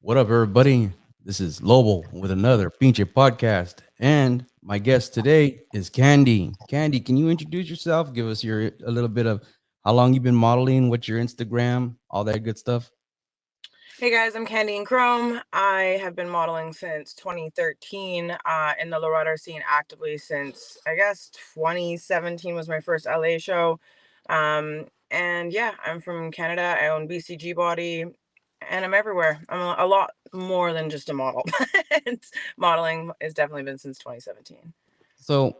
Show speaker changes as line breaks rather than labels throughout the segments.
What up, everybody? This is Lobo with another Pinche podcast. And my guest today is Candy. Candy, can you introduce yourself? Give us a little bit of how long you've been modeling, what's your Instagram, all that good stuff.
Hey guys, I'm Candy and Chrome. I have been modeling since 2013 in the Lowrider scene actively since I guess 2017 was my first LA show. And yeah, I'm from Canada. I own bc-gbody and I'm everywhere. I'm a lot more than just a model. Modeling has definitely been since 2017.
So,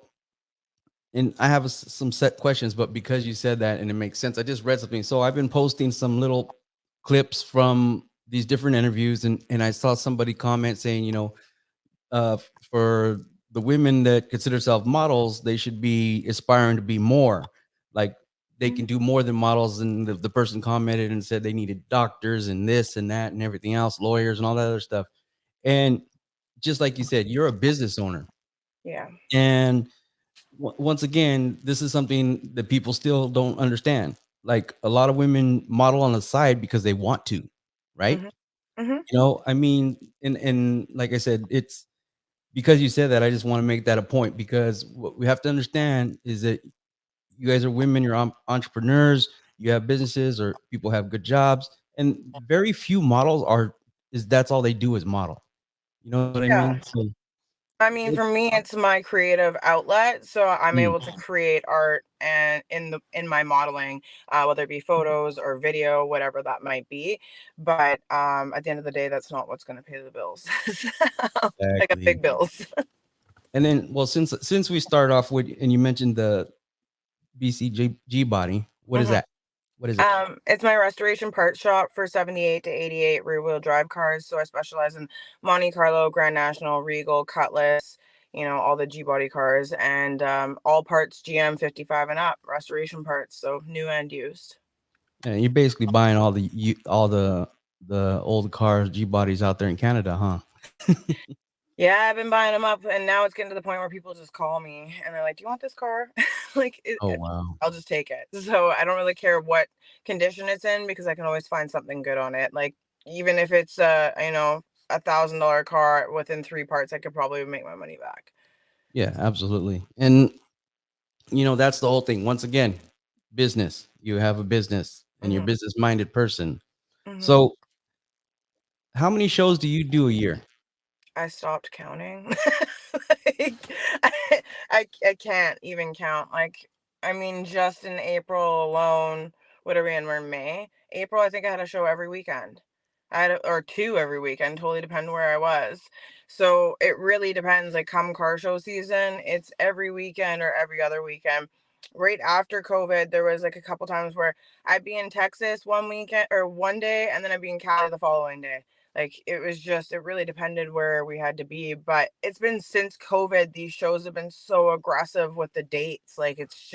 and I have some set questions, but because you said that and it makes sense, I just read something. So I've been posting some little clips from these different interviews, and I saw somebody comment saying, for the women that consider themselves models, they should be aspiring to be more. Like they can do more than models. And the person commented and said they needed doctors and this and that and everything else, lawyers and all that other stuff. And just like you said, you're a business owner.
Yeah.
And once again, this is something that people still don't understand. Like a lot of women model on the side because they want to, right?
hmm hmm
I mean, and like I said, it's because you said that, I just want to make that a point because what we have to understand is that you guys are women, you're entrepreneurs, you have businesses or people have good jobs, and very few models is that's all they do is model. You know what I mean?
Yeah.
So
I mean,
it,
for me, it's my creative outlet, so I'm
mm,
able to create art and in my modeling, whether it be photos or video, whatever that might be. But at the end of the day, that's not what's going to pay the bills. So, I got
exactly.
big bills.
And then, well, since we start off with, and you mentioned the bc-g body, what is
hmm
that? What is it?
It's my restoration part shop for 78 to 88 rear wheel drive cars. So I specialize in Monte Carlo, Grand National, Regal, Cutlass, all the G body cars and all parts GM 55 and up, restoration parts. So new and used.
And you're basically buying all the old cars, G bodies out there in Canada, huh?
Yeah, I've been buying them up and now it's getting to the point where people just call me and they're like, do you want this car? like,
Oh wow.
I'll just take it. So I don't really care what condition it's in because I can always find something good on it. Like, even if it's $1,000 car within three parts, I could probably make my money back.
Yeah, absolutely. And that's the whole thing. Once again, business. You have a business and you're a
hmm
business minded person.
hmm
So, how many shows do you do a year?
I stopped counting. like, I can't even count. Like, I mean, just in April alone, what are we in? We're in May. April, I think I had a show every weekend. Or two every weekend, totally depend where I was. So it really depends. Like, come car show season, it's every weekend or every other weekend. Right after COVID, there was like a couple times where I'd be in Texas one weekend or one day, and then I'd be in Cali the following day. Like, it really depended where we had to be. But it's been since COVID, these shows have been so aggressive with the dates. Like, it's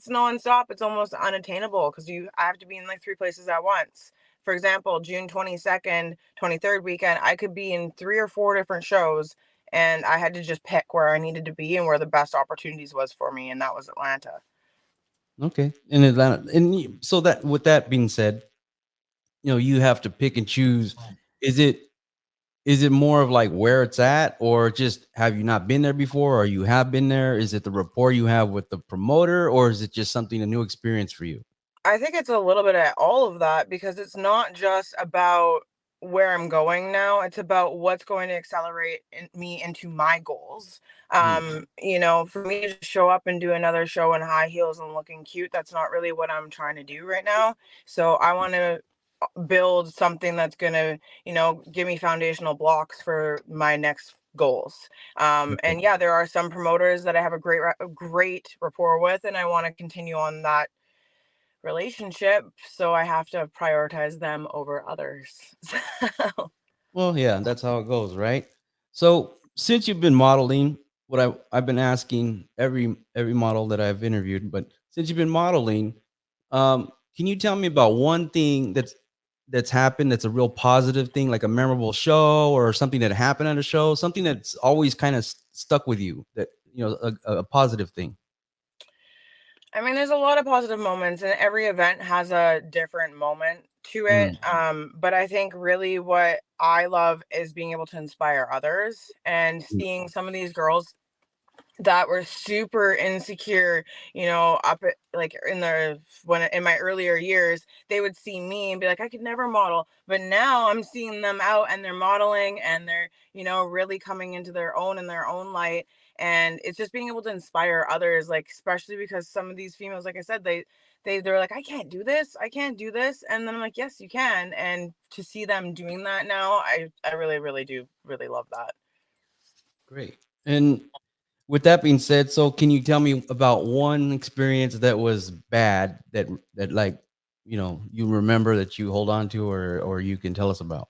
nonstop. It's almost unattainable because I have to be in like three places at once. For example, June 22nd, 23rd weekend, I could be in three or four different shows, and I had to just pick where I needed to be and where the best opportunities was for me, and that was Atlanta.
Okay, in Atlanta. And so that, with that being said, you have to pick and choose. Is it more of like where it's at, or just have you not been there before, or you have been there? Is it the rapport you have with the promoter, or is it just something a new experience for you?
I think it's a little bit of all of that because it's not just about where I'm going now. It's about what's going to accelerate me into my goals.
Mm,
For me to just show up and do another show in high heels and looking cute, that's not really what I'm trying to do right now. So I want to build something that's going to, give me foundational blocks for my next goals.
okay.
And yeah, there are some promoters that I have a great rapport with, and I want to continue on that relationship, so I have to prioritize them over others. So,
Well, yeah, that's how it goes, right? So since you've been modeling, what I've been asking every model that I've interviewed, but since you've been modeling, can you tell me about one thing that's happened that's a real positive thing, like a memorable show or something that happened at a show, something that's always kind of stuck with you, that a positive thing.
I mean, there's a lot of positive moments, and every event has a different moment to it.
Mm,
But I think really what I love is being able to inspire others and
mm,
seeing some of these girls that were super insecure, up at, like in the when in my earlier years, they would see me and be like, I could never model. But now I'm seeing them out and they're modeling and they're, really coming into their own in their own light. And it's just being able to inspire others, like especially because some of these females, like I said, they're like, I can't do this, I can't do this. And then I'm like, yes, you can. And to see them doing that now, I really, really do really love that.
great. And with that being said, so can you tell me about one experience that was bad that like, you remember that you hold on to or you can tell us about?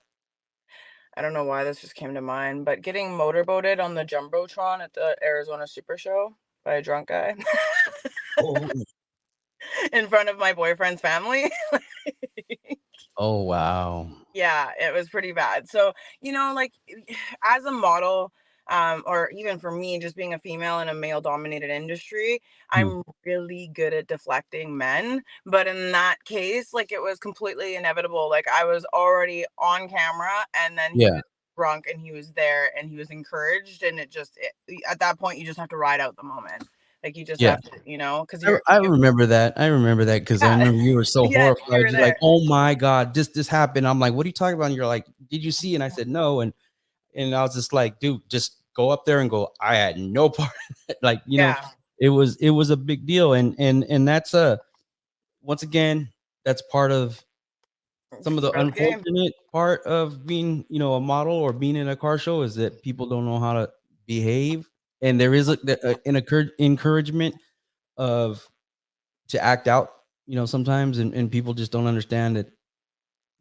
I don't know why this just came to mind, but getting motorboated on the Jumbotron at the Arizona Super Show by a drunk guy
Oh.
in front of my boyfriend's family.
Oh, wow.
Yeah, it was pretty bad. So, like as a model, or even for me, just being a female in a male dominated industry,
Mm,
I'm really good at deflecting men. But in that case, like it was completely inevitable. Like I was already on camera and then he
yeah,
was drunk and he was there and he was encouraged. And at that point, you just have to ride out the moment. Like you just
yeah.
have to, because
I remember that. I remember that because I
yeah,
remember you were so
yeah, you
horrified.
were
You're like,
there.
"Oh my god, this happened." I'm like, "What are you talking about?" And you're like, "Did you see?" And I said, "No." And I was just like, "Dude, just go up there and go, I had no part in it." Like,
Yeah.
it was a big deal. And that's once again, that's part of some of
It's
the
part of the game.
unfortunate part of being, a model or being in a car show is that people don't know how to behave. And there is an encouragement of to act out, sometimes, and people just don't understand that,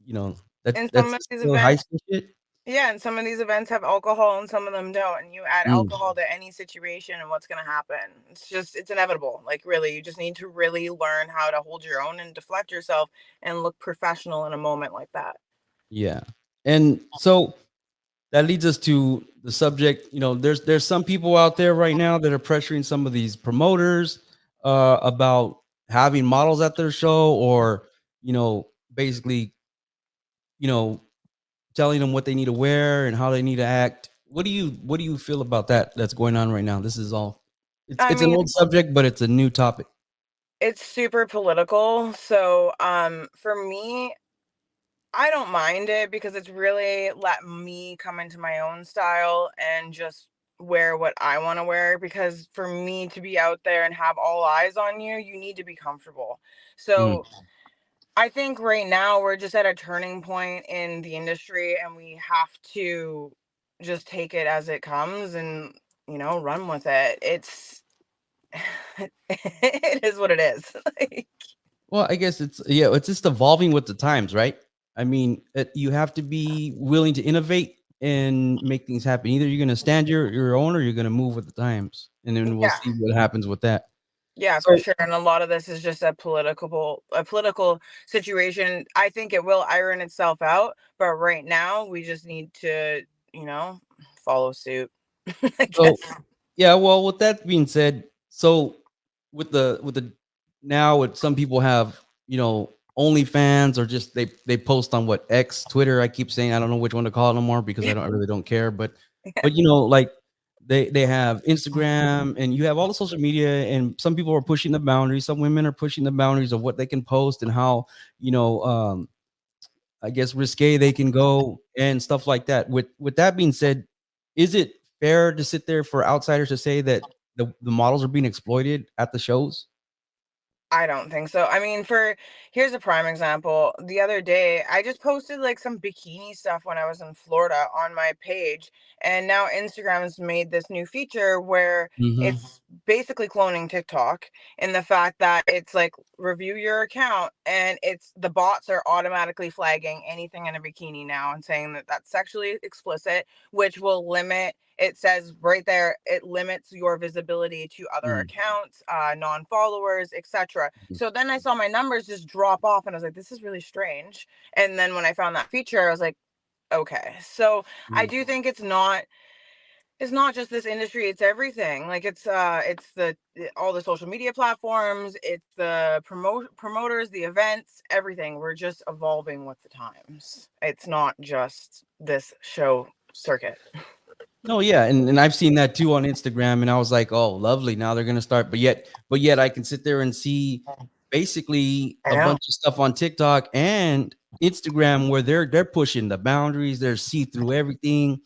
you know,
And some
that's
of these
still high
events
school shit.
Yeah, and some of these events have alcohol and some of them don't. And you add
Mm,
alcohol to any situation and what's going to happen? It's inevitable. Like, really, you just need to really learn how to hold your own and deflect yourself and look professional in a moment like that.
yeah. And so that leads us to the subject. There's some people out there right now that are pressuring some of these promoters about having models at their show, or basically, you know, telling them what they need to wear and how they need to act. What do you feel about that that's going on right now? This is all it's
I
it's an
mean,
old subject, but it's a new topic.
it's super political. So, for me, I don't mind it because it's really let me come into my own style and just wear what I want to wear. Because for me to be out there and have all eyes on you, you need to be comfortable.
Mm,
So I think right now we're just at a turning point in the industry and we have to just take it as it comes and, run with it. It is what it is. Like,
well, I guess it's just evolving with the times, right? I mean, you have to be willing to innovate and make things happen. Either you're going to stand your own, or you're going to move with the times, and then we'll
yeah.
see what happens with that.
Yeah, for
So,
sure. And a lot of this is just a political situation. I think it will iron itself out, but right now we just need to, you know, follow suit. I
so
guess.
yeah. Well, with that being said, so with the now, with some people have, OnlyFans, or just they post on what, X, Twitter. I keep saying I don't know which one to call it no more because I really don't care. But like they have Instagram, and you have all the social media, and some people are pushing the boundaries. Some women are pushing the boundaries of what they can post and how, I guess, risque they can go and stuff like that. With that being said, is it fair to sit there for outsiders to say that the models are being exploited at the shows?
I don't think so. I mean, here's a prime example. The other day, I just posted like some bikini stuff when I was in Florida on my page, and now Instagram's made this new feature where
Mhm.
it's basically cloning TikTok in the fact that it's like review your account, and it's the bots are automatically flagging anything in a bikini now and saying that that's sexually explicit, which will limit, it says right there, it limits your visibility to other
Mm,
accounts, non-followers, etc.
mhm,
So then I saw my numbers just drop off and I was like, this is really strange. And then when I found that feature, I was like, okay. So I
mm.
do think it's not It's not just this industry, it's everything. Like it's all the social media platforms, it's the promoters, the events, everything. We're just evolving with the times. It's not just this show circuit.
No, yeah, and I've seen that too on Instagram, and I was like, "Oh, lovely, now they're gonna start," but yet I can sit there and see basically
I
a
know.
bunch of stuff on TikTok and Instagram where they're pushing the boundaries, they're see through everything.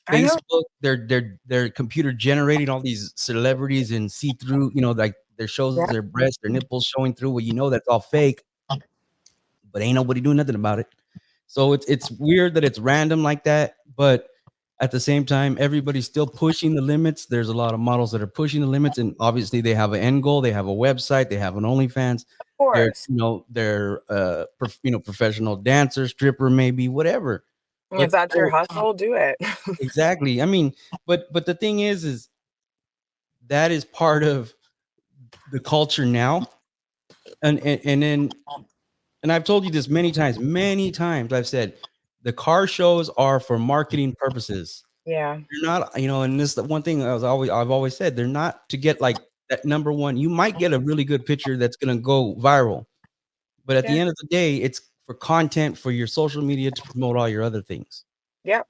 I know.
Facebook, they're computer generating all these celebrities and see through, like their shows
Yeah.
their breasts, their nipples showing through. Well, that's all fake, but ain't nobody doing nothing about it. So it's weird that it's random like that, but at the same time, everybody's still pushing the limits. There's a lot of models that are pushing the limits, and obviously they have an end goal. They have a website. They have an OnlyFans.
Of course.
They're professional dancer, stripper, maybe whatever.
If
But
that's your hustle, do it.
exactly. I mean, but the thing is that is part of the culture now, and then and I've told you this many times. Many times I've said the car shows are for marketing purposes.
Yeah.
They're not, and this is the one thing I've always said, they're not to get like that number one. You might get a really good picture that's gonna go viral, but at the
Yeah.
end of the day, it's for content for your social media to promote all your other things.
Yep.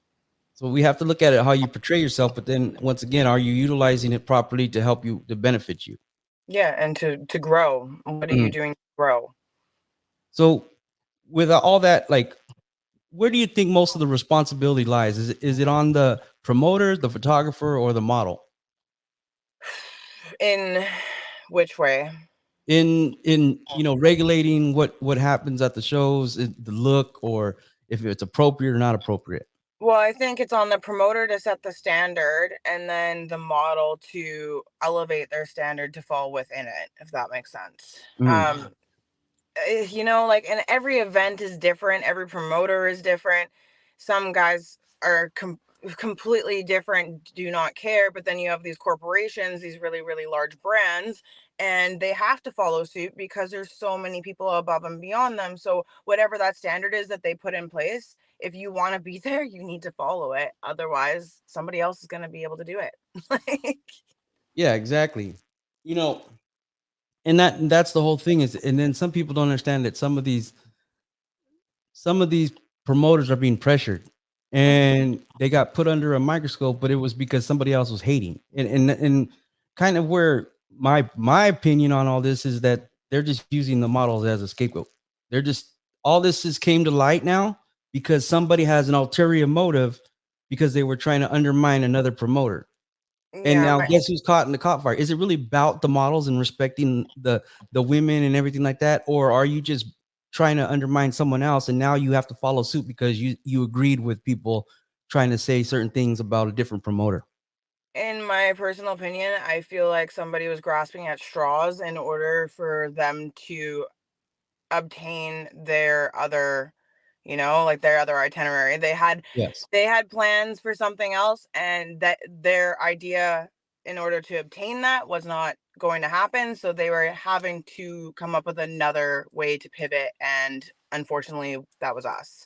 So we have to look at it how you portray yourself, but then once again, are you utilizing it properly to help you to benefit you?
Yeah. And to grow. What are you
Mhm.
doing to grow?
So with all that, like, where do you think most of the responsibility lies? Is it on the promoter, the photographer, or the model?
In which way?
In regulating what happens at the shows, the look, or if it's appropriate or not appropriate.
Well, I think it's on the promoter to set the standard and then the model to elevate their standard to fall within it, if that makes sense.
Mhm.
Like, and every event is different, every promoter is different. Some guys are completely different, do not care, but then you have these corporations, these really, really large brands, and they have to follow suit because there's so many people above and beyond them. So, whatever that standard is that they put in place, if you want to be there, you need to follow it. Otherwise, somebody else is going to be able to do it. Like,
Yeah, exactly. You know, and that's the whole thing is, and then some people don't understand that some of these promoters are being pressured and they got put under a microscope, but it was because somebody else was hating. And kind of where my opinion on all this is that they're just using the models as a scapegoat. They're just all this has came to light now because somebody has an ulterior motive because they were trying to undermine another promoter. And
yeah,
now guess who's caught in the caught fire? Is it really about the models and respecting the women and everything like that? Or are you just trying to undermine someone else and now you have to follow suit because you agreed with people trying to say certain things about a different promoter?
in my personal opinion, I feel like somebody was grasping at straws in order for them to obtain their other, like their other itinerary.
Yes.
They had plans for something else, and that their idea in order to obtain that was not going to happen. So they were having to come up with another way to pivot. And unfortunately, that was us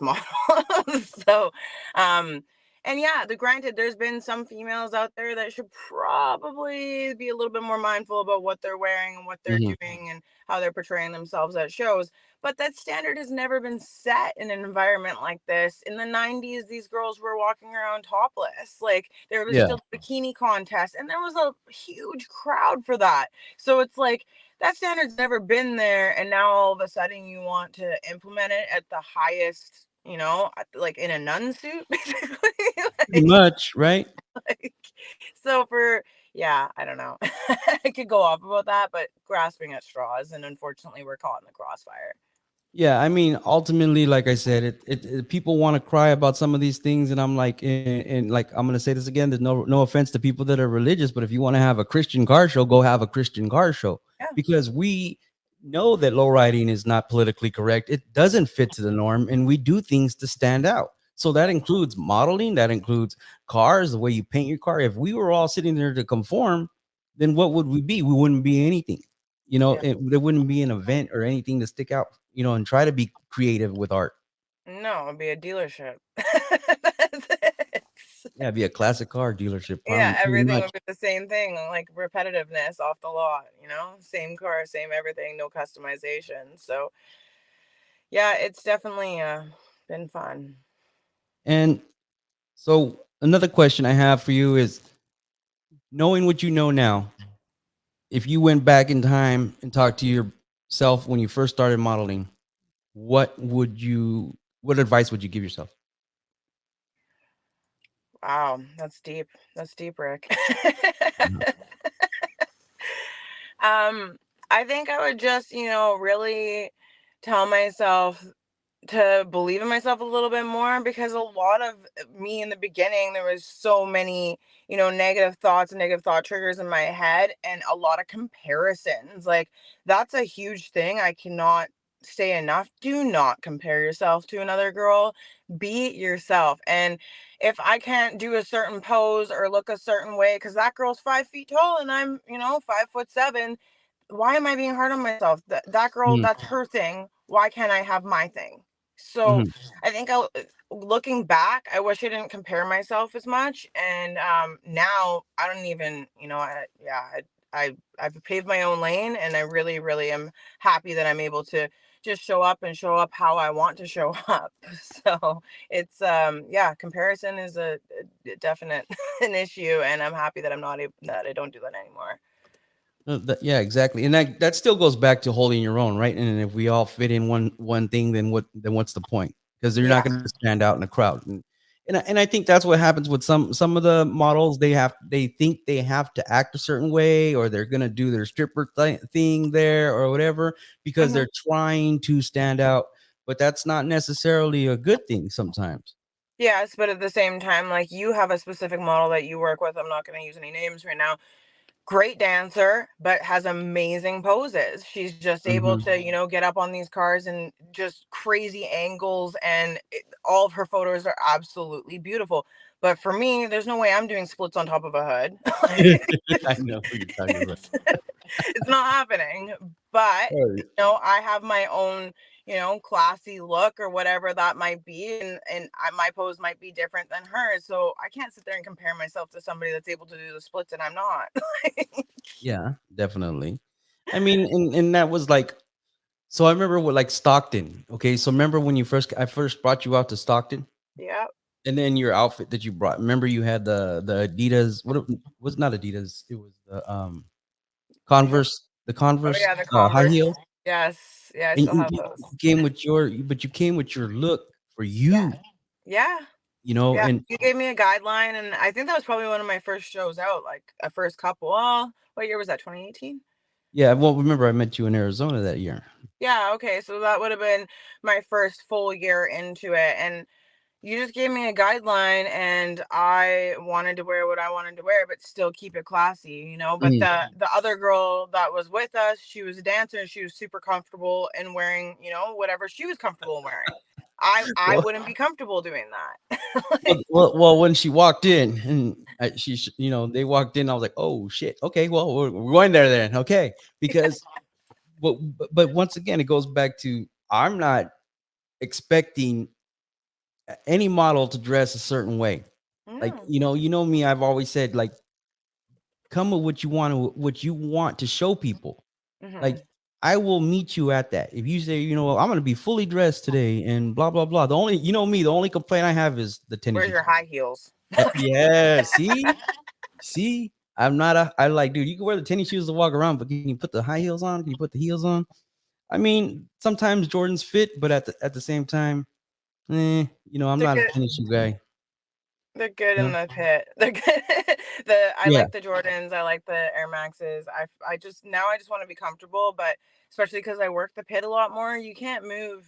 models. So, um, and yeah, granted, there's been some females out there that should probably be a little bit more mindful about what they're wearing and what they're
Mhm.
doing and how they're portraying themselves at shows. But that standard has never been set in an environment like this. In the 90s, these girls were walking around topless. Like, there was
Yeah.
still bikini contests, and there was a huge crowd for that. So it's like that standard's never been there, and now all of a sudden you want to implement it at the highest, like in a nun suit, basically.
Pretty much, right?
Like, so for yeah, I don't know. I could go off about that, but grasping at straws, and unfortunately, we're caught in the crossfire.
Yeah, I mean, ultimately, like I said, people want to cry about some of these things, and I'm like, and like I'm gonna say this again. There's no offense to people that are religious, but if you want to have a Christian car show, go have a Christian car show
Yeah.
because we know that low riding is not politically correct. It doesn't fit to the norm, and we do things to stand out. So that includes modeling, that includes cars, the way you paint your car. If we were all sitting there to conform, then what would we be? We wouldn't be anything.
Yeah.
There wouldn't be an event or anything to stick out, and try to be creative with art.
No, it'd be a dealership. That's it.
Yeah, be a classic car dealership,
Yeah,
pretty
everything
much.
would be the same thing, like repetitiveness off the lot, same car, same everything, no customization. So yeah, it's definitely been fun.
And so another question I have for you is, knowing what you know now, if you went back in time and talked to yourself when you first started modeling, what advice would you give yourself?
Wow, that's deep. That's deep, Rick.
Mhm.
um, I think I would just, really tell myself to believe in myself a little bit more, because a lot of me in the beginning, there was so many, negative thoughts and negative thought triggers in my head, and a lot of comparisons. Like, that's a huge thing I cannot say enough. Do not compare yourself to another girl. Be yourself. And if I can't do a certain pose or look a certain way because that girl's 5 feet tall and I'm, 5'7", why am I being hard on myself? That girl,
Mhm,
that's her thing. Why can't I have my thing? So
mhm.
I think looking back, I wish I didn't compare myself as much. And now I don't even, I've paved my own lane, and I really, really am happy that I'm able to just show up how I want to show up. So it's yeah, comparison is a definite an issue, and I'm happy that that I don't do that anymore.
Yeah, exactly. And that still goes back to holding your own, right? And if we all fit in one thing, what's the point? Because you're not
Yeah.
going to stand out in a crowd. And I think that's what happens with some of the models. They think they have to act a certain way, or they're going to do their stripper thing there or whatever, because
Hmm.
they're trying to stand out. But that's not necessarily a good thing sometimes.
Yes, but at the same time, like, you have a specific model that you work with. I'm not going to use any names right now. Great dancer, but has amazing poses. She's just able
Hmm.
to, get up on these cars and just crazy angles, and all of her photos are absolutely beautiful. But for me, there's no way I'm doing splits on top of a hood.
I know who you're talking about.
it's, it's not happening. But I have my own, classy look or whatever that might be, and my pose might be different than hers. So I can't sit there and compare myself to somebody that's able to do the splits and I'm not.
Yeah, definitely. I mean, and that was like, so I remember with like Stockton. Okay, so remember when I first brought you out to Stockton,
Yeah.
and then your outfit that you brought. Remember you had the Adidas. What was not Adidas? It was the Converse. The
Oh
Converse
yeah, the
high
Converse.
heel.
Yes. Yeah, I
And
still have those.
you came with but you came with your look for
Yeah.
you.
Yeah. Yeah.
And
You gave me a guideline, and I think that was probably one of my first shows out, like a first couple. Oh, what year was that? 2018?
yeah, well, remember I met you in Arizona that year.
Yeah, okay. So that would have been my first full year into it. And you just gave me a guideline, and I wanted to wear what I wanted to wear, but still keep it classy. But
Mhm.
the other girl that was with us, she was a dancer, and she was super comfortable in wearing, whatever she was comfortable in wearing. I
Well,
wouldn't be comfortable doing that.
well,
Like,
when she walked in and they walked in, I was like, oh shit, okay, well, we're going there then, okay, because but once again, it goes back to, I'm not expecting any model to dress a certain way. Like,
no.
you know me, I've always said, like, come with what you want to show people. Like,
Hmm.
I will meet you at that. If you say, I'm gonna be fully dressed today and blah blah blah. The only complaint I have is the tennis
Where's
shoes.
your high heels?
Yeah, see, I like, dude, you can wear the tennis shoes to walk around, but can you put the high heels on? Can you put the heels on? I mean, sometimes Jordans fit, but at the same time, I'm
They're
not a
good.
tennis shoe guy.
They're good
You
in
know?
the pit. They're good. I
Yeah,
like the Jordans. I like the Air Maxes. I just now I just want to be comfortable, but especially because I work the pit a lot more, you can't move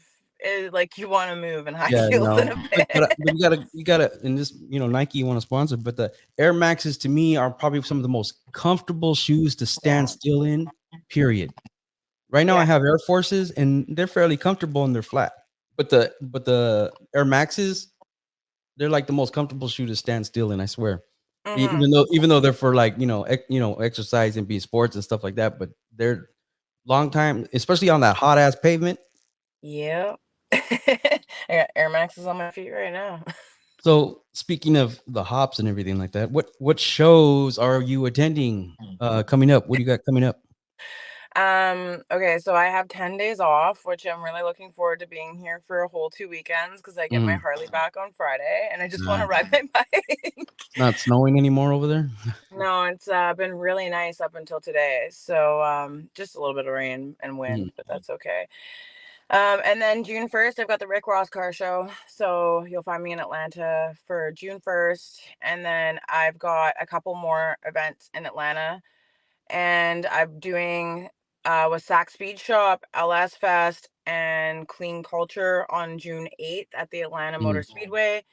like you want to move in high
yeah,
heels in
no,
a
but
pit.
you gotta, and this, Nike, you want to sponsor, but the Air Maxes to me are probably some of the most comfortable shoes to stand
Yeah.
still in. Period. Right now, I
Yeah.
have Air Forces, and they're fairly comfortable and they're flat. But the Air Maxes, they're like the most comfortable shoe to stand still in. I swear.
Hmm.
Even though they're for, like, exercise and be sports and stuff like that, but they're long time, especially on that hot ass pavement.
Yep. I got Air Maxes on my feet right now.
So speaking of the hops and everything like that, what shows are you attending coming up? What do you got coming up?
Okay, so I have 10 days off, which I'm really looking forward to being here for a whole 2 weekends because I get my
Mhm.
Harley back on Friday and I just want to
Nice.
ride my bike.
It's not snowing anymore over there?
No, it's been really nice up until today. So just a little bit of rain and
Mhm,
wind, but that's okay. And then June 1st, I've got the Rick Ross car show. So you'll find me in Atlanta for June 1st. And then I've got a couple more events in Atlanta. And I'm doing with Sac Speed Shop, LS Fest, and Clean Culture on June 8th at the Atlanta Motor
mhm,
Speedway.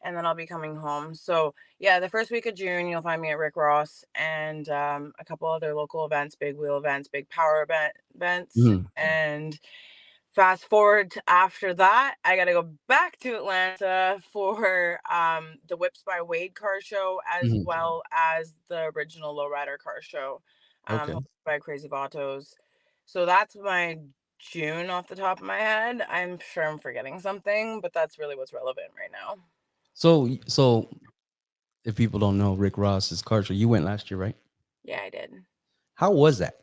And then I'll be coming home. So yeah, the first week of June, you'll find me at Rick Ross and a couple other local events, big wheel events, big power events,
mhm,
and fast forward to after that, I gotta go back to Atlanta for the Whips by Wade car show as
mhm.
well as the original Lowrider car show,
Okay.
hosted by Crazy Vatos. So that's my June off the top of my head. I'm sure I'm forgetting something, but that's really what's relevant right now.
So if people don't know Rick Ross's car show, you went last year, right?
Yeah, I did.
How was that?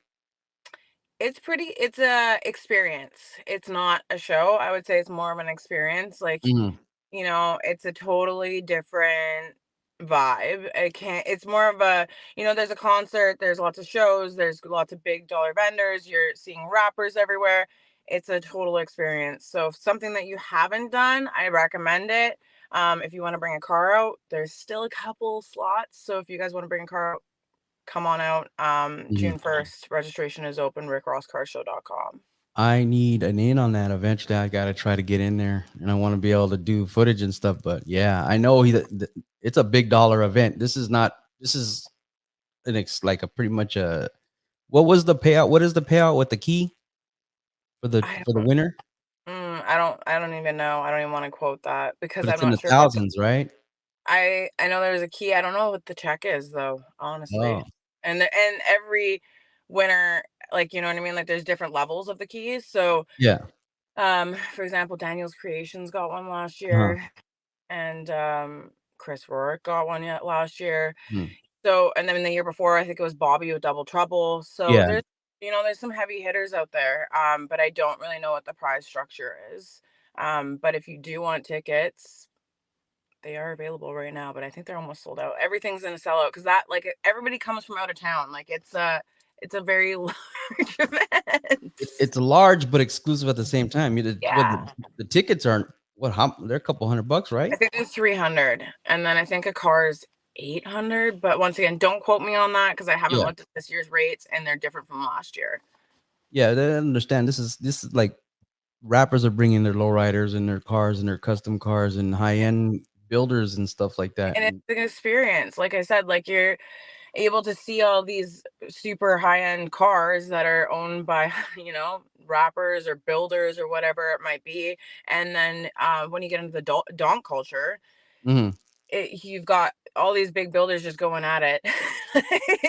It's a experience. It's not a show. I would say it's more of an experience. Like,
Mhm,
it's a totally different vibe. It's more of a, there's a concert, there's lots of shows, there's lots of big dollar vendors, you're seeing rappers everywhere. It's a total experience. So if something that you haven't done, I recommend it. If you want to bring a car out, there's still a couple slots. So if you guys want to bring a car out, come on out.
mhm.
June 1st, registration is open, rickrosscarshow.com.
I need an in on that. Eventually, I gotta try to get in there, and I want to be able to do footage and stuff. But yeah, I know it's a big dollar event. This is not. This is like a pretty much a. What was the payout? What is the payout with the key
I
for the
don't
winner?
I don't even know. I don't even want to quote that because
But
I'm
it's in
not
the
sure what the
thousands, right?
I know there's a key. I don't know what the check is though, honestly.
Oh,
And every winner, like, you know what I mean? Like there's different levels of the keys. So,
yeah.
for example, Daniel's Creations got one last
Uh-huh.
year and Chris Rourke got one yet last year.
Mhm.
So, and then the year before, I think it was Bobby with Double Trouble. So
Yeah.
there's some heavy hitters out there. But I don't really know what the prize structure is. But if you do want tickets, they are available right now, but I think they're almost sold out. Everything's in a sellout because that like everybody comes from out of town. Like it's a very large event.
It's large but exclusive at the same time.
Yeah.
The tickets aren't what? How they're a couple $100,
I
right?
think it's 300 and then I think a car's 800, but once again, don't quote me on that because I haven't
Yeah.
looked at this year's rates and they're different from last year.
Yeah, they understand. This is like rappers are bringing their lowriders and their cars and their custom cars and high end builders and stuff like that.
And it's an experience. Like I said, like you're able to see all these super high-end cars that are owned by, rappers or builders or whatever it might be. And then when you get into the donk culture,
Mhm.
you've got all these big builders just going at it.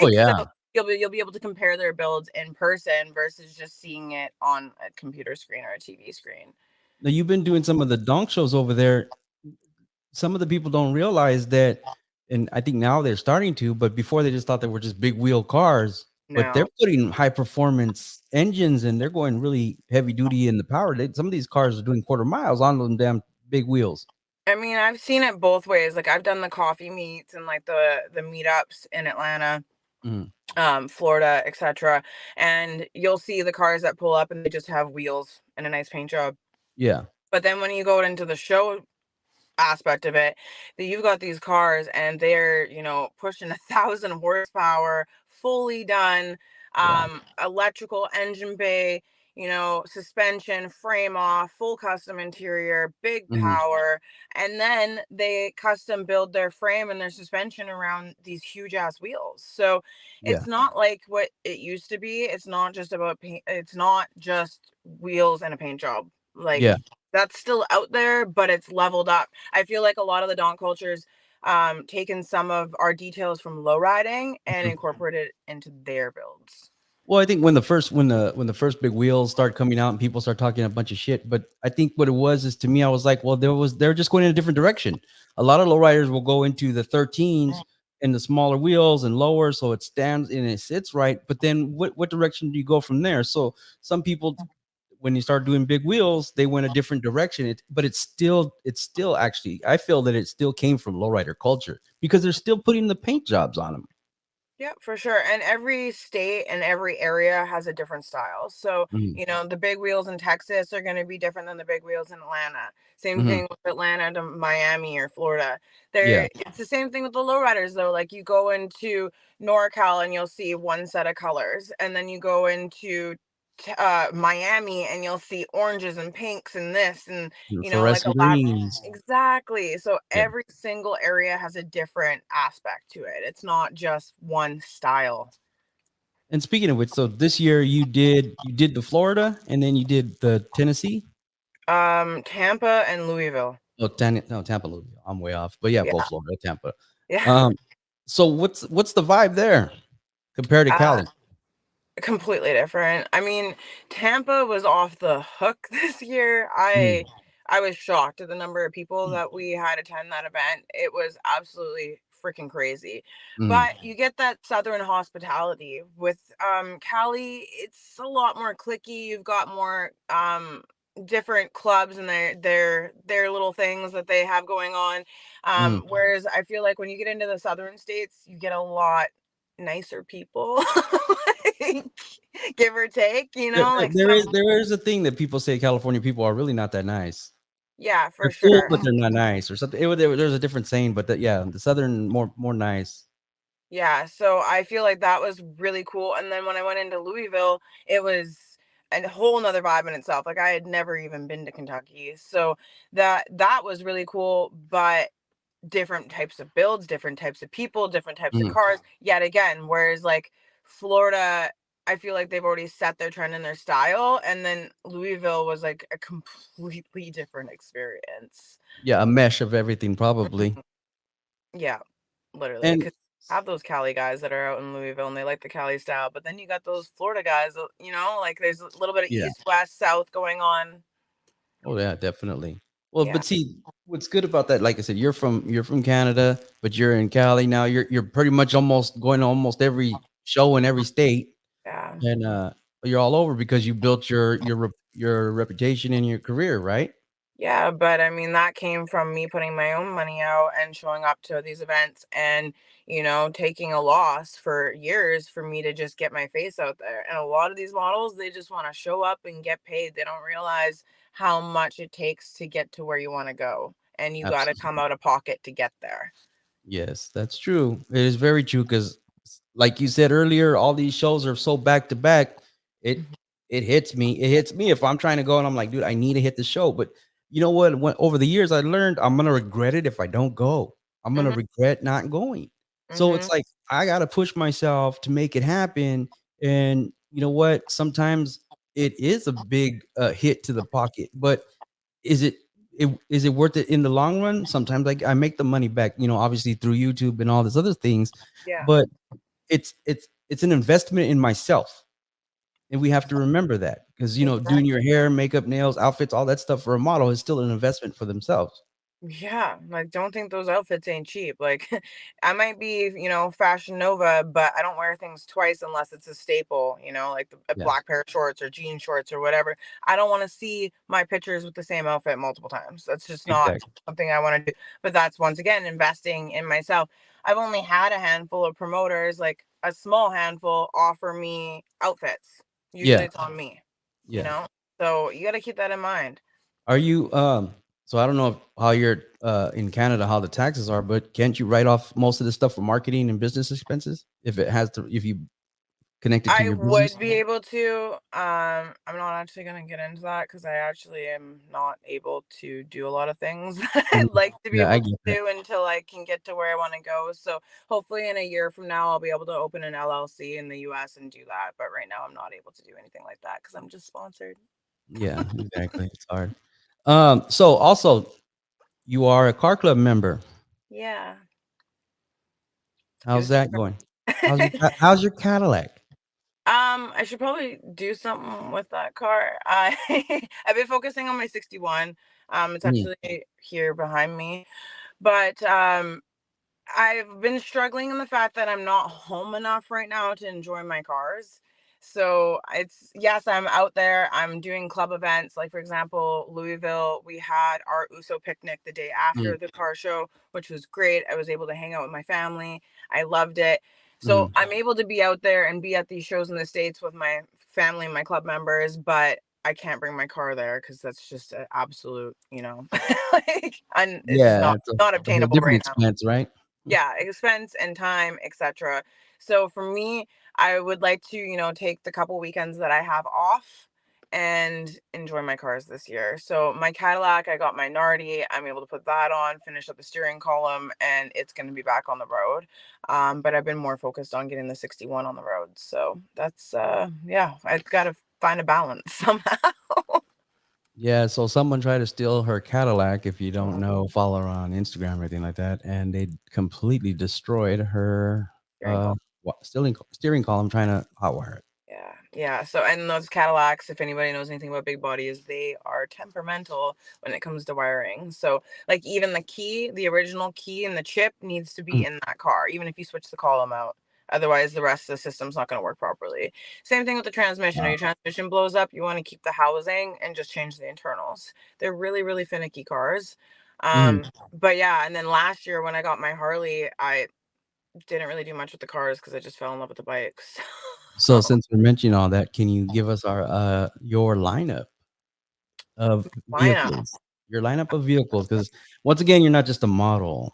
Oh
So
yeah.
you'll be able to compare their builds in person versus just seeing it on a computer screen or a TV screen.
Now you've been doing some of the donk shows over there. Some of the people don't realize that, and I think now they're starting to, but before they just thought they were just big wheel cars. But they're
No.
putting high performance engines and they're going really heavy duty in the power. Some of these cars are doing quarter miles on them damn big wheels.
I mean, I've seen it both ways. Like I've done the coffee meets and like the meetups in Atlanta,
Mhm.
Florida, etc. And you'll see the cars that pull up and they just have wheels and a nice paint job.
Yeah.
But then when you go into the show aspect of it, that you've got these cars and they're, pushing 1,000 horsepower, fully done,
Yeah.
electrical engine bay, suspension, frame off, full custom interior, big
Mhm.
power. And then they custom build their frame and their suspension around these huge ass wheels. So
Yeah.
it's not like what it used to be. It's not just about paint, it's not just wheels and a paint job. Like
Yeah.
that's still out there, but it's leveled up. I feel like a lot of the donk cultures taken some of our details from low riding and
Mhm.
incorporated into their builds.
Well, I think when the first big wheels start coming out and people start talking a bunch of shit, but I think what it was is to me, I was like, well, they're just going in a different direction. A lot of lowriders will go into the 13s and the smaller wheels and lower, so it stands and it sits right. But then what direction do you go from there? So some people, when you start doing big wheels, they went a different direction. But it's still actually, I feel that it still came from lowrider culture because they're still putting the paint jobs on them.
Yeah, for sure. And every state and every area has a different style. So,
Mhm.
the big wheels in Texas are going to be different than the big wheels in Atlanta. Same
Mhm.
thing with Atlanta to Miami or Florida.
Yeah.
It's the same thing with the lowriders though. Like you go into NorCal and you'll see one set of colors, and then you go into Miami and you'll see oranges and pinks and this and
And
like a
fluorescent
lot.
greens.
Exactly. So
Yeah.
every single area has a different aspect to it. It's not just one style.
And speaking of which, so this year you did the Florida and then you did the Tennessee?
Tampa and Louisville.
Oh, no, Tampa, Louisville. I'm way off. But yeah, both
Yeah.
Florida, Tampa.
Yeah.
Um, so what's the vibe there compared to
Uh,
Cali?
Completely different. I mean, Tampa was off the hook this year. I
Mm,
I was shocked at the number of people that we had attend that event. It was absolutely freaking crazy.
mm,
But you get that southern hospitality with Cali, it's a lot more clicky. You've got more different clubs and their little things that they have going on.
mm.
Whereas I feel like when you get into the southern states, you get a lot nicer people. Like, give or take, like some.
There is a thing that people say California people are really not that nice.
Yeah, for
They're cool,
sure.
but they're not nice or something. There's a different saying, but yeah, the Southern more nice.
Yeah, so I feel like that was really cool. And then when I went into Louisville, it was a whole nother vibe in itself. Like I had never even been to Kentucky. So that was really cool, but different types of builds, different types of people, different types of
Mhm,
cars, yet again. Whereas like Florida, I feel like they've already set their trend and their style. And then Louisville was like a completely different experience.
yeah, a mesh of everything probably.
Yeah, literally.
And
Because have those Cali guys that are out in Louisville and they like the Cali style, but then you got those Florida guys, like there's a little bit of
yeah.
east, west, south going on.
Oh yeah, definitely. Well,
Yeah,
but see, what's good about that, like I said, you're from Canada, but you're in Cali now. You're pretty much almost going to almost every show in every state,
yeah.
and you're all over because you built your reputation in your career, right?
Yeah, but I mean, that came from me putting my own money out and showing up to these events and, taking a loss for years for me to just get my face out there. And a lot of these models, they just want to show up and get paid. They don't realize how much it takes to get to where you want to go. And you got to
Absolutely.
come out of pocket to get there.
Yes, that's true. It is very true because, like you said earlier, all these shows are so back to back. It
Mhm.
it hits me. It hits me if I'm trying to go and I'm like, dude, I need to hit the show. But you know what? Over the years, I learned I'm gonna regret it if I don't go. I'm gonna
Mhm.
regret not going. So
Mhm.
it's like I gotta push myself to make it happen. And you know what? Sometimes it is a big hit to the pocket, but is it worth it in the long run? Sometimes I make the money back, obviously through YouTube and all these other things,
Yeah.
but it's an investment in myself, and we have to remember that because doing
Exactly.
your hair, makeup, nails, outfits, all that stuff for a model is still an investment for themselves.
Yeah, like don't think those outfits ain't cheap. Like I might be, fashion nova, but I don't wear things twice unless it's a staple, like a
Yeah,
black pair of shorts or jean shorts or whatever. I don't want to see my pictures with the same outfit multiple times. That's just not
exactly.
something I want to do. But that's once again investing in myself. I've only had a handful of promoters, like a small handful, offer me outfits. Usually
Yeah,
it's on me, you
yeah.
know? So you got to keep that in mind.
Are you so I don't know how you're in Canada, how the taxes are, but can't you write off most of the stuff for marketing and business expenses if you connect it to
I
your
would
business?
be able to. I'm not actually gonna get into that because I actually am not able to do a lot of things that
Mhm.
I'd like to be
Yeah, I
able to
get that.
do until I can get to where I want to go. So hopefully in a year from now I'll be able to open an LLC in the US and do that. But right now I'm not able to do anything like that because I'm just sponsored.
Yeah, exactly. It's hard. So also you are a car club member.
Yeah, it's
How's
good
that going?
stuff.
How's your Cadillac?
I should probably do something with that car. I I've been focusing on my 61. It's
Mm,
actually here behind me, but I've been struggling in the fact that I'm not home enough right now to enjoy my cars. So it's, yes, I'm out there. I'm doing club events. Like, for example, Louisville, we had our USO picnic the day after
mm,
the car show, which was great. I was able to hang out with my family. I loved it. So
mm.
I'm able to be out there and be at these shows in the States with my family and my club members, but I can't bring my car there because that's just an absolute, like, it's just
Yeah,
not
it's
not
a whole
obtainable
different
right now.
expense, right?
Yeah, expense and time, etc. So for me, I would like to, take the couple weekends that I have off and enjoy my cars this year. So my Cadillac, I got my Nardi. I'm able to put that on, finish up the steering column, and it's going to be back on the road. But I've been more focused on getting the 61 on the road. So that's yeah, I've got to find a balance somehow.
Yeah, so someone tried to steal her Cadillac, if you don't know, follow her on Instagram or anything like that, and they completely destroyed her,
Steering column.
steering column trying to hotwire it.
Yeah, yeah. So, and those Cadillacs, if anybody knows anything about big bodies, they are temperamental when it comes to wiring. So, like, even the key, the original key and the chip needs to be
Mm,
in that car, even if you switch the column out. Otherwise, the rest of the system's not going to work properly. Same thing with the transmission. If
wow.
your transmission blows up, you want to keep the housing and just change the internals. They're really, really finicky cars.
Mhm.
But yeah, and then last year when I got my Harley, I didn't really do much with the cars because I just fell in love with the bikes.
So since we're mentioning all that, can you give us your lineup of
Why not?
vehicles? Your lineup of vehicles, because once again, you're not just a model.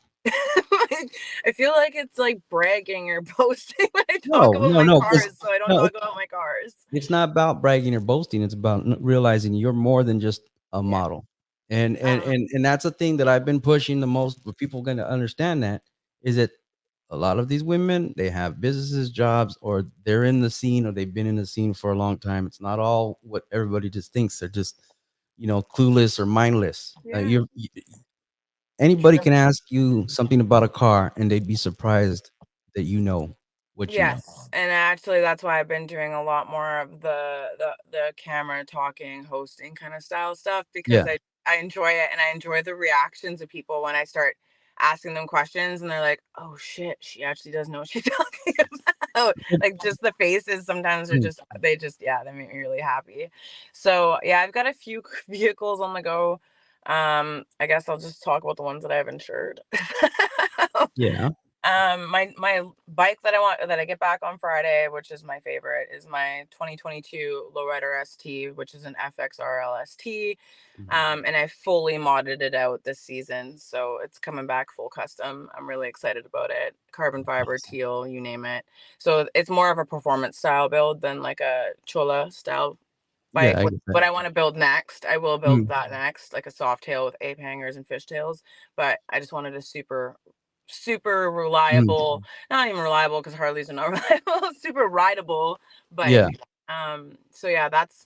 Like, I feel like it's like bragging or boasting when I talk
No,
about
no,
my
no, 'cause
cars, so I don't
no,
talk about my cars.
it's not about bragging or boasting, it's about realizing you're more than just a
Yeah.
model. And and
Um,
and and that's the thing that I've been pushing the most for people gonna understand that, is that a lot of these women, they have businesses, jobs, or they're in the scene, or they've been in the scene for a long time. It's not all what everybody just thinks. They're just, clueless or mindless.
yeah.
Anybody
True.
can ask you something about a car, and they'd be surprised that you know what you know.
Yes, and actually that's why I've been doing a lot more of the camera talking, hosting kind of style stuff because
Yeah.
I enjoy it and I enjoy the reactions of people when I start asking them questions and they're like, "Oh shit, she actually does know what she's talking about." Like just the faces sometimes are
Mm.
just yeah, they make me really happy. So, yeah, I've got a few vehicles on the go. I guess I'll just talk about the ones that I have insured.
Yeah.
My bike that I get back on Friday, which is my favorite, is my 2022 Lowrider ST, which is an FXRL ST.
Mhm.
And I fully modded it out this season, so it's coming back full custom. I'm really excited about it. Carbon fiber,
Nice.
teal, you name it. So it's more of a performance style build than like a Chola style
Yeah,
bike.
I
What
get
what
that.
I want to build next, I will build
Mm.
that next, like a soft tail with ape hangers and fishtails. But I just wanted a super
Mm.
reliable, not even reliable because Harleys are not reliable, super rideable
Yeah.
bike. So yeah, that's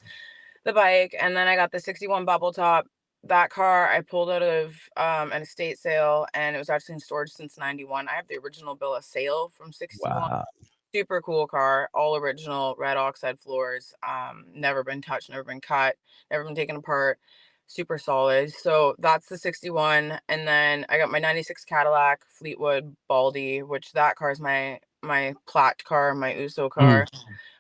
the bike. And then I got the 61 bubble top. That car I pulled out of an estate sale and it was actually in storage since 91. I have the original bill of sale from 61.
Wow.
Super cool car, all original, red oxide floors, never been touched, never been cut, never been taken apart, super solid. So that's the 61. And then I got my 96 Cadillac Fleetwood Baldy, which that car is my plat car, my USO
Mm.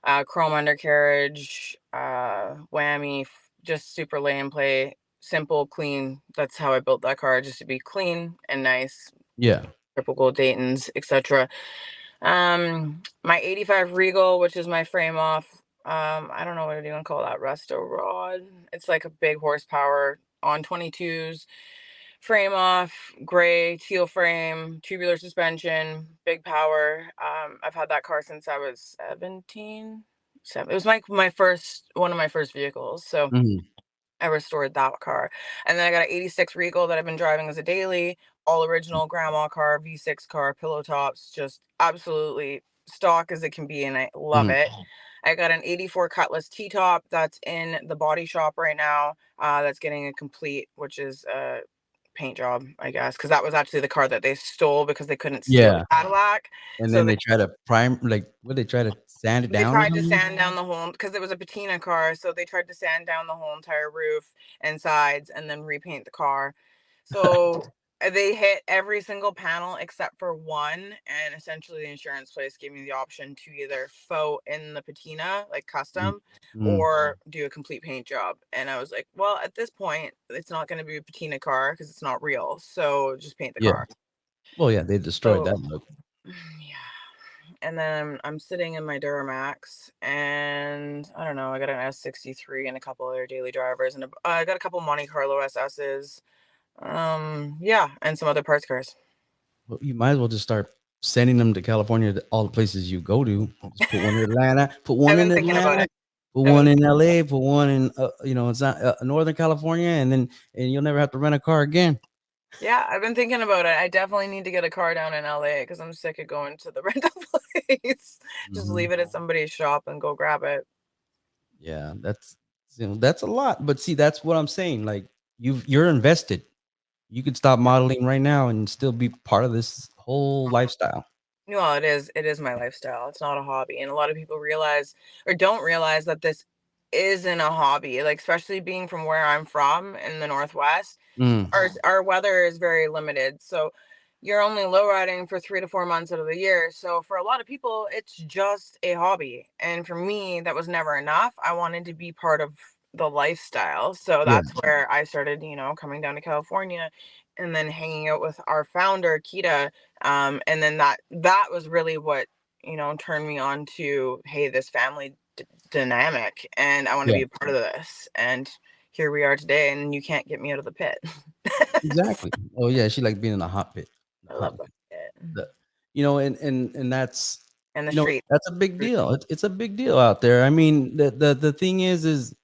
car, chrome undercarriage, whammy, just super lay and play, simple, clean. That's how I built that car, just to be clean and nice,
Yeah.
triple gold Dayton's, etc. My 85 Regal, which is my frame off. I don't know what do you want to call that, resto rod. It's like a big horsepower on 22s, frame off, gray, teal frame, tubular suspension, big power. I've had that car since I was 17. It was my first one of my first vehicles. So
Mhm.
I restored that car. And then I got an 86 Regal that I've been driving as a daily, all original grandma car, V6 car, pillow tops, just absolutely stock as it can be. And I love
Mhm.
it. I got an 84 Cutlass T top that's in the body shop right now. That's getting a complete, which is paint job, I guess, because that was actually the car that they stole because they couldn't steal the
Yeah,
Cadillac.
and
So
then
they
they try to prime like, what, they try to sand it
they
down or
tried to
something?
sand down the whole because it was a patina car, so they tried to sand down the whole entire roof and sides and then repaint the car. So they hit every single panel except for one, and essentially the insurance place gave me the option to either faux in the patina, like
Mm,
custom,
mm,
or do a complete paint job. And I was like, well, at this point, it's not going to be a patina car because it's not real. So just paint the
yeah.
car.
Well, yeah, they destroyed
So
that look.
yeah. And then I'm sitting in my Duramax, and I don't know. I got an S63 and a couple other daily drivers, and I got a couple Monte Carlo SSs. Yeah, and some other parts cars.
Well, you might as well just start sending them to California, to all the places you go to. Just put one in Atlanta, put
I've
one in
been thinking about
Atlanta,
it.
put
I've
one
been
in LA, put one in it's not Northern California, and you'll never have to rent a car again.
Yeah, I've been thinking about it. I definitely need to get a car down in LA because I'm sick of going to the rental place. Just
Hmm.
leave it at somebody's shop and go grab it.
Yeah, that's a lot. But see, that's what I'm saying. Like, you're invested. You could stop modeling right now and still be part of this whole lifestyle.
Well, it is my lifestyle. It's not a hobby. And a lot of people realize or don't realize that this isn't a hobby. Like especially being from where I'm from in the Northwest,
Mm,
our weather is very limited. So you're only low riding for 3 to 4 months out of the year. So for a lot of people, it's just a hobby. And for me, that was never enough. I wanted to be part of the lifestyle. So
yeah,
that's where I started, coming down to California and then hanging out with our founder, Kita. And then that was really what, turned me on to, hey, this family dynamic and I want to
yeah,
be a part of this. And here we are today, and you can't get me out of the pit.
exactly. Oh yeah, she like being in a hot pit. The
I love
hot
the
pit.
pit
The, and that's
and the street.
that's a big deal. It's a big deal out there. I mean, the thing is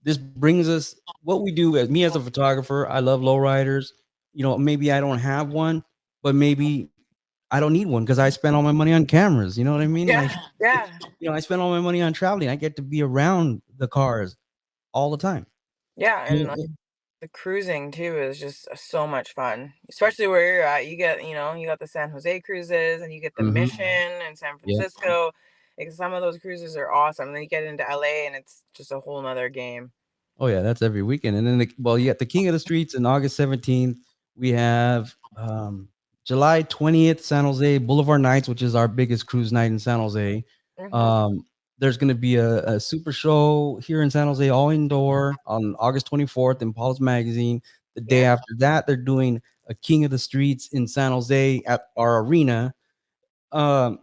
this brings us what we do as me as a photographer. I love lowriders. Maybe I don't have one, but maybe I don't need one because I spend all my money on cameras. You know what I mean? Like,
Yeah, yeah,
I spend all my money on traveling. I get to be around the cars all the time.
yeah. And like,
Yeah,
the cruising too is just so much fun, especially where you're at. You got the San Jose cruises, and you get the
hmm,
Mission in San
yeah.
Francisco. Like some of those cruises are awesome. And then you get into LA, and it's just a whole nother game.
Oh yeah, that's every weekend. And then you got the King of the Streets on August 17th. We have July 20th, San Jose Boulevard Nights, which is our biggest cruise night in San Jose.
Hmm.
Um, there's going to be a super show here in San Jose, all indoor, on August 24th in Paul's Magazine. The day
Yeah,
after that, they're doing a King of the Streets in San Jose at our arena. um,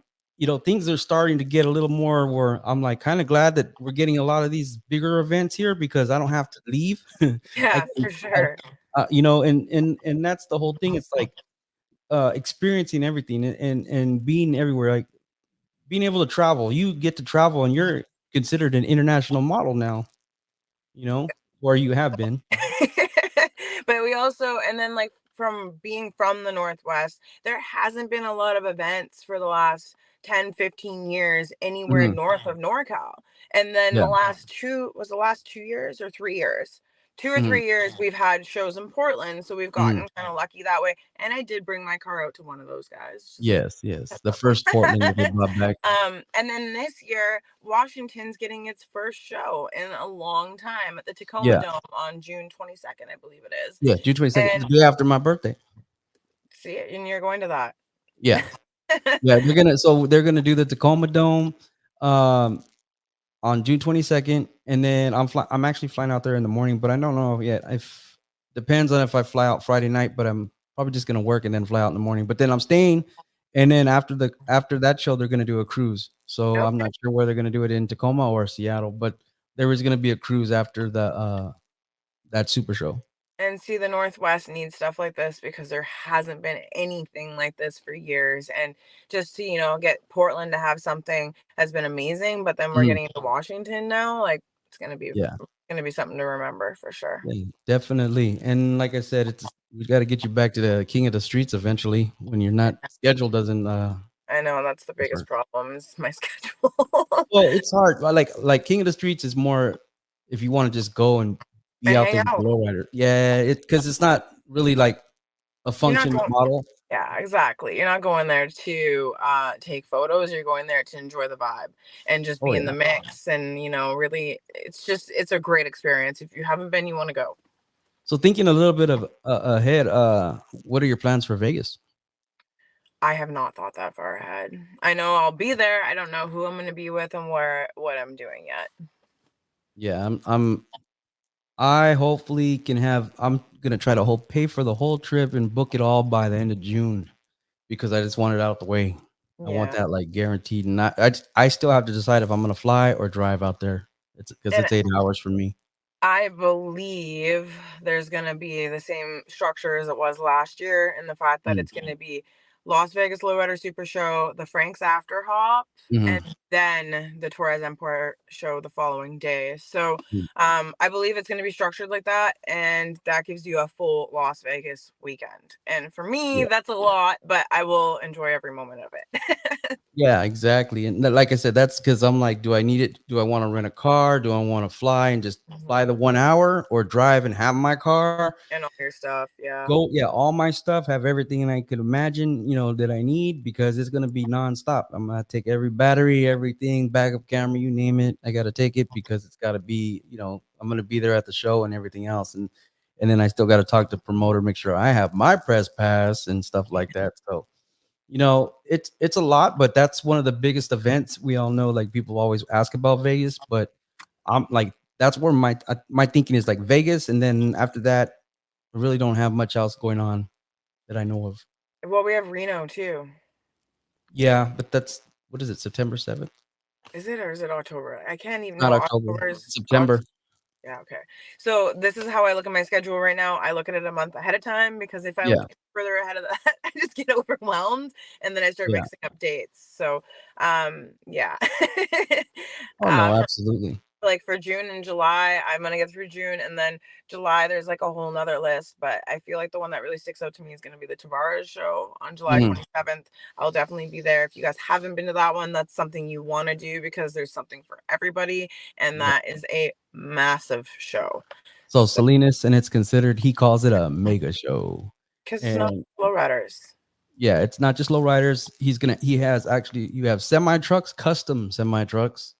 things are starting to get a little more where I'm like kind of glad that we're getting a lot of these bigger events here because I don't have to leave. I
yeah,
can,
for sure.
and that's the whole thing. It's like experiencing everything and being everywhere, like being able to travel. You get to travel, and you're considered an international model now. Or you have been.
But we also, and then like from being from the Northwest, there hasn't been a lot of events for the last 10, 15 years anywhere
Hmm.
north of NorCal. And then
Yeah.
the last 2 years or 3 years? Two or
Hmm.
3 years we've had shows in Portland, so we've
Hmm.
gotten kind of lucky that way. And I did bring my car out to one of those guys. Just
Yes. Yes. The first Portland that they brought back.
and then this year, Washington's getting its first show in a long time at the Tacoma
Yeah.
Dome on June 22nd, I believe it is.
Yeah. June 22nd,
And
the day after my birthday.
see it, and you're going to that.
Yeah. Yeah, they're gonna do the Tacoma Dome um on June 22nd, and then I'm actually flying out there in the morning, but I don't know yet. If depends on if I fly out Friday night, but I'm probably just gonna work and then fly out in the morning. But then I'm staying, and then after that show, they're gonna do a cruise. So I'm
Okay.
not sure whether they're gonna do it in Tacoma or Seattle, but there is gonna be a cruise after the that super show.
And see, the Northwest needs stuff like this because there hasn't been anything like this for years. And just to, get Portland to have something has been amazing. But then we're
Mhm.
getting into Washington now. Like
Yeah.
it's gonna be something to remember for sure.
Yeah, definitely. And like I said, we got to get you back to the king of the streets eventually when you're not schedule doesn't
I know that's the biggest
differ.
problem is my schedule.
Well, it's hard. Like king of the streets is more if you want to just go and be
And
out
hang
there with the
out.
lowrider. Yeah, it because it's not really like a
You're not
functional
going
model.
Yeah, exactly. You're not going there to take photos. You're going there to enjoy the vibe and just
Oh
be in
yeah.
the mix. And really, it's a great experience. If you haven't been, you want to go.
So thinking a little bit of ahead, what are your plans for Vegas?
I have not thought that far ahead. I know I'll be there. I don't know who I'm going to be with and what I'm doing yet.
Yeah, I hopefully can have. I'm gonna try to pay for the whole trip and book it all by the end of June because I just want it out the way. I want
Yeah.
that like guaranteed, and I still have to decide if I'm gonna fly or drive out there. It's because
And
it's 8 hours for me.
I believe there's gonna be the same structure as it was last year, in the fact that
Mm,
it's gonna be Las Vegas Lowrider Super Show, the Frank's After Hop, and
mhm,
then the Torres Empire show the following day. So,
mm,
I believe it's gonna be structured like that, and that gives you a full Las Vegas weekend. And for me,
yeah.
that's a lot, but I will enjoy every moment of it.
Yeah, exactly, and like I said, that's because 'cause I'm like, "Do I need it? Do I wanna rent a car? Do I wanna fly and just fly
Mhm.
the 1 hour or drive and have my car?"
And all your stuff, yeah.
Go yeah, all my stuff, have everything I could imagine, that I need because it's gonna be nonstop. I'm gonna take every battery, everything, backup camera, you name it. I gotta take it because it's gotta be, I'm gonna be there at the show and everything else. And then I still gotta talk to promoter, make sure I have my press pass and stuff like that. So, it's a lot, but that's one of the biggest events. We all know, like people always ask about Vegas, but I'm like, that's where my thinking is like Vegas, and then after that, I really don't have much else going on that I know of.
Well, we have Reno too.
Yeah, but that's what is it, September 7th?
Is it or is it October? I can't even
Not
know.
October,
October is
September.
yeah, okay. So this is how I look at my schedule right now. I look at it a month ahead of time because if I look
Yeah,
further ahead of that, I just get overwhelmed and then I start
yeah.
mixing up dates. So yeah.
Oh,
uh
no, absolutely.
like for June and July, I'm gonna get through June, and then July there's like a whole nother list. But I feel like the one that really sticks out to me is gonna be the Tavares show on July
Mhm.
27th. I'll definitely be there. If you guys haven't been to that one, that's something you want to do because there's something for everybody, and
Yeah.
that is a massive show.
So
So
Salinas, and it's considered he calls it a mega show.
because it's not
And
Lowriders.
yeah, it's not just lowriders. He has actually you have semi trucks, custom semi trucks.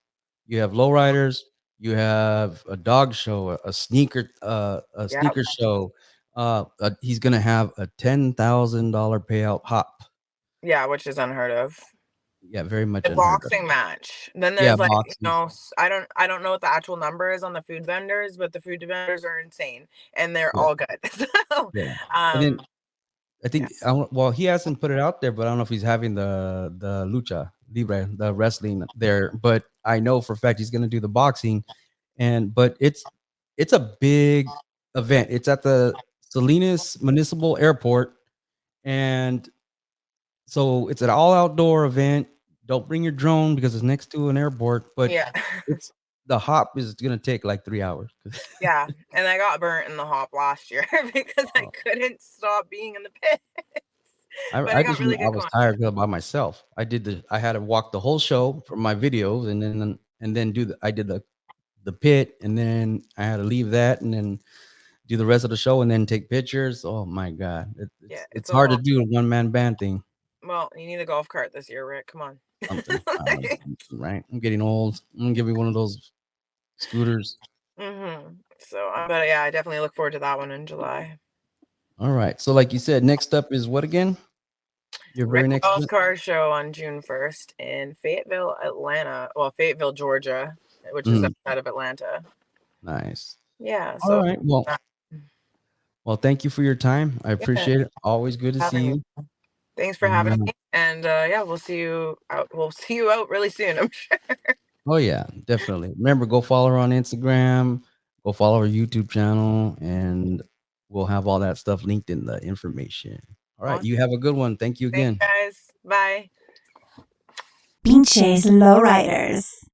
You have lowriders. You have a dog show, a
Yeah,
sneaker show. He's gonna have a $10,000 payout hop.
yeah, which is unheard of.
Yeah, very much
A
unheard of.
boxing match. Then
Yeah,
there's like,
boxing.
I don't know what the actual number is on the food vendors, but the food vendors are insane and they're
Yeah,
all good. So,
yeah. And then
um,
I
yeah.
think well, he hasn't put it out there, but I don't know if he's having the lucha libre, the wrestling there. But I know for a fact he's gonna do the boxing, but it's a big event. It's at the Salinas Municipal Airport, and so it's an all outdoor event. Don't bring your drone because it's next to an airport, but
Yeah.
it's the hop is gonna take like 3 hours.
Yeah. And I got burnt in the hop last year because I couldn't stop being in the pit. But
I
I got
just
really
remember I
good
was tired
content.
by myself. I had to walk the whole show for my videos and then I did the pit, and then I had to leave that and then do the rest of the show and then take pictures. Oh my god.
Yeah, it's
It's
a
hard to
lot.
do a one man band thing.
Well, you need a golf cart this year, Rick. Come on.
Something, right? I'm getting old. I'm gonna give me one of those scooters.
So, but yeah, I definitely look forward to that one in July.
All right. So like you said, next up is what again? Your
Rick
very next
Ross
event?
Car Show on June 1st in Fayetteville, Atlanta. Well, Fayetteville, Georgia, which is
Mhm.
outside of Atlanta.
Nice.
Yeah,
All
so
right.
uh,
Well, thank you for your time. I
yeah,
appreciate it. Always good to see
having me.
you.
Thanks for
And
having me. And yeah, we'll see you out. We'll see you out really soon, I'm sure.
oh yeah, definitely. Remember, go follow her on Instagram, go follow her YouTube channel, and we'll have all that stuff linked in the information. All right,
Awesome.
you have a good one. Thank you
Thanks,
again.
guys. Bye.
Pinche's Lowriders.